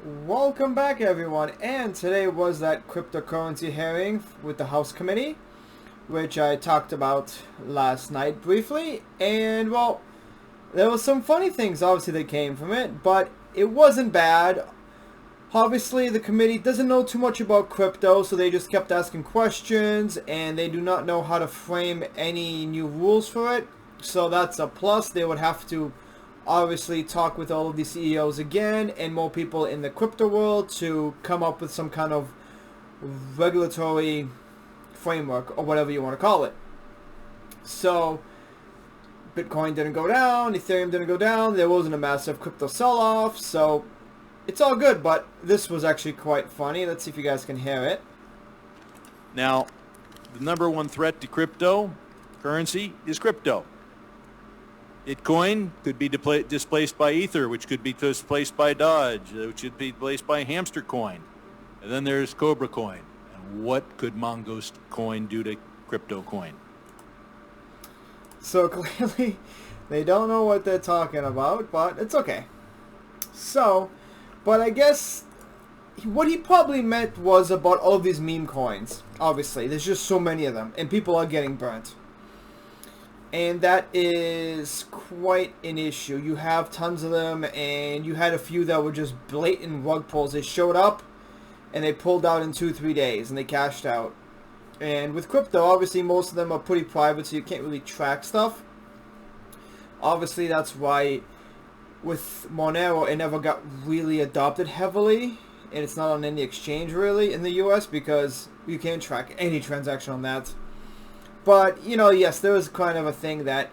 Welcome back, everyone, and today was that cryptocurrency hearing with the House Committee, which I talked about last night briefly, and well, there was some funny things obviously that came from it, but it wasn't bad. Obviously, the committee doesn't know too much about crypto, so they just kept asking questions, and they do not know how to frame any new rules for it, so that's a plus. They would have to obviously talk with all of the CEOs again and more people in the crypto world to come up with some kind of regulatory framework or whatever you want to call it. So Bitcoin didn't go down, Ethereum didn't go down, there wasn't a massive crypto sell-off, so it's all good, but this was actually quite funny. Let's see if you guys can hear it. Now, the number one threat to cryptocurrency is crypto. Bitcoin could be displaced by Ether, which could be displaced by Dodge, which could be displaced by Hamster Coin. And then there's Cobra Coin. And what could Mongoose Coin do to Crypto Coin? So clearly, they don't know what they're talking about, but it's okay. So, but I guess what he probably meant was about all of these meme coins. Obviously, there's just so many of them, and people are getting burnt. And that is quite an issue. You have tons of them, and you had a few that were just blatant rug pulls. They showed up, and they pulled out in 2-3 days, and they cashed out. And with crypto, obviously, most of them are pretty private, so you can't really track stuff. Obviously, that's why with Monero, it never got really adopted heavily, and it's not on any exchange, really, in the US, because you can't track any transaction on that. But, you know, yes, there is kind of a thing that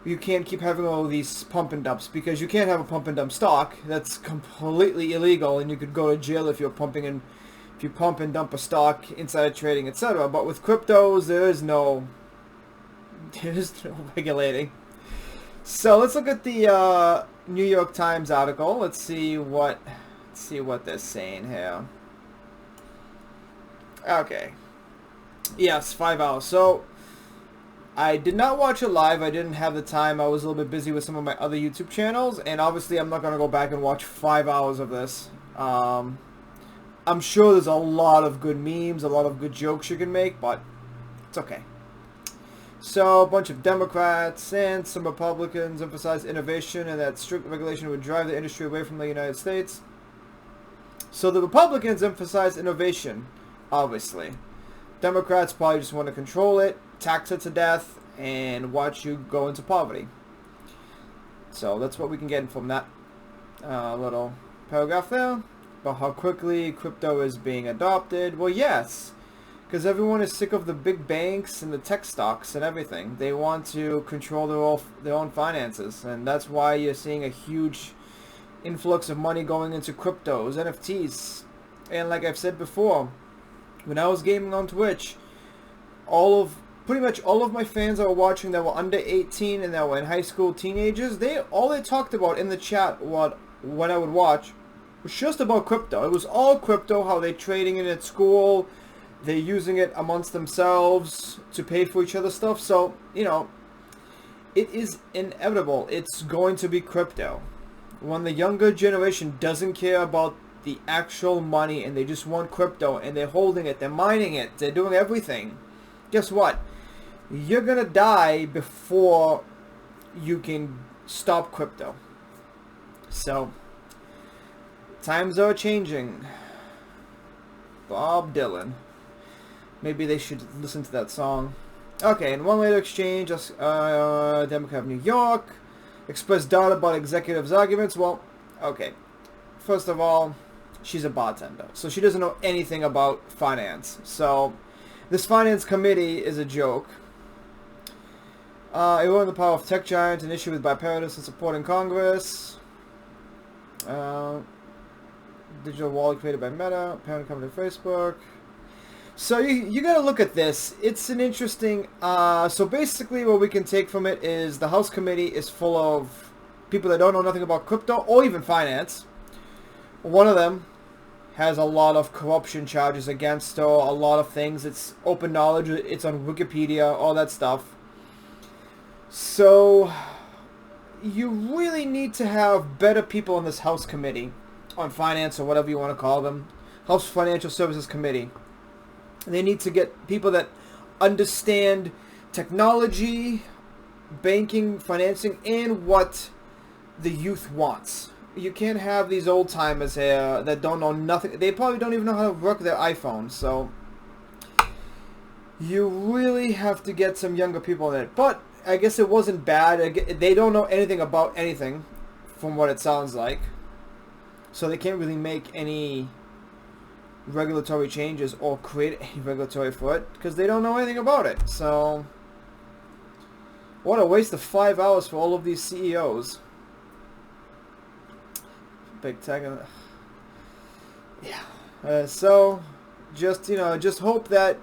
you can't keep having all these pump and dumps, because you can't have a pump and dump stock. That's completely illegal, and you could go to jail if you pump and dump a stock, insider trading, etc. But with cryptos, there is no regulating. So let's look at the New York Times article. Let's see what they're saying here. Okay. Yes, 5 hours. So I did not watch it live. I didn't have the time. I was a little bit busy with some of my other YouTube channels, and obviously I'm not going to go back and watch 5 hours of this. I'm sure there's a lot of good memes, a lot of good jokes you can make, but it's okay. So a bunch of Democrats and some Republicans emphasize innovation and that strict regulation would drive the industry away from the United States. So the Republicans emphasize innovation, obviously. Democrats probably just want to control it, tax it to death, and watch you go into poverty. So that's what we can get from that little paragraph there about how quickly crypto is being adopted. Well, yes, because everyone is sick of the big banks and the tech stocks and everything. They want to control their own finances, and that's why you're seeing a huge influx of money going into cryptos, NFTs. And like I've said before, when I was gaming on Twitch, pretty much all of my fans that were watching that were under 18 and that were in high school, teenagers, all they talked about in the chat when I would watch was just about crypto. It was all crypto, how they're trading it at school, they're using it amongst themselves to pay for each other's stuff. So, you know, it is inevitable. It's going to be crypto. When the younger generation doesn't care about the actual money and they just want crypto and they're holding it, they're mining it, they're doing everything, guess what? You're gonna die before you can stop crypto. So, times are changing. Bob Dylan. Maybe they should listen to that song. Okay, and one later exchange, Democrat of New York expressed doubt about executives' arguments. Well, okay. First of all, she's a bartender, so she doesn't know anything about finance. So, this finance committee is a joke. Eroding the power of tech giants, an issue with bipartisan support in Congress. Digital wallet created by Meta, parent company Facebook. So you got to look at this. It's an interesting. So basically, what we can take from it is the House committee is full of people that don't know nothing about crypto or even finance. One of them has a lot of corruption charges against her, a lot of things. It's open knowledge. It's on Wikipedia, all that stuff. So you really need to have better people in this House committee on Finance or whatever you want to call them, House Financial Services Committee. They need to get people that understand technology, banking, financing, and what the youth wants. You can't have these old timers here that don't know nothing. They probably don't even know how to work their iPhone. So you really have to get some younger people in it. But I guess it wasn't bad. They don't know anything about anything, from what it sounds like. So they can't really make any regulatory changes or create any regulatory for it because they don't know anything about it. So what a waste of 5 hours for all of these CEOs. Big tech. Yeah. So just, just hope that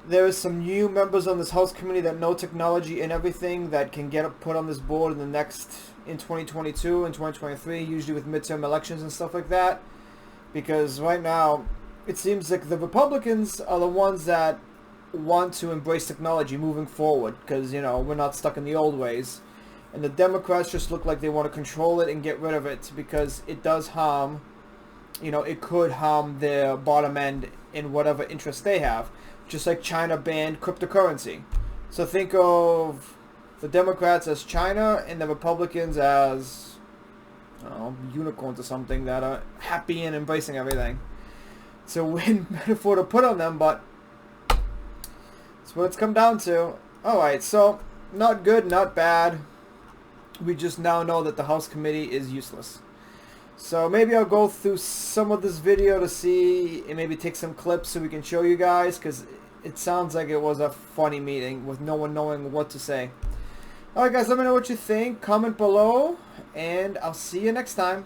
there is some new members on this House committee that know technology and everything that can get put on this board in 2022 and 2023, usually with midterm elections and stuff like that. Because right now, it seems like the Republicans are the ones that want to embrace technology moving forward because, we're not stuck in the old ways. And the Democrats just look like they want to control it and get rid of it because it does harm, it could harm their bottom end in whatever interest they have. Just like China banned cryptocurrency. So think of the Democrats as China and the Republicans as, unicorns or something that are happy and embracing everything. It's a weird metaphor to put on them, but that's what it's come down to. Alright, so not good, not bad. We just now know that the House committee is useless. So maybe I'll go through some of this video to see and maybe take some clips so we can show you guys, because it sounds like it was a funny meeting with no one knowing what to say. Alright guys, let me know what you think. Comment below, and I'll see you next time.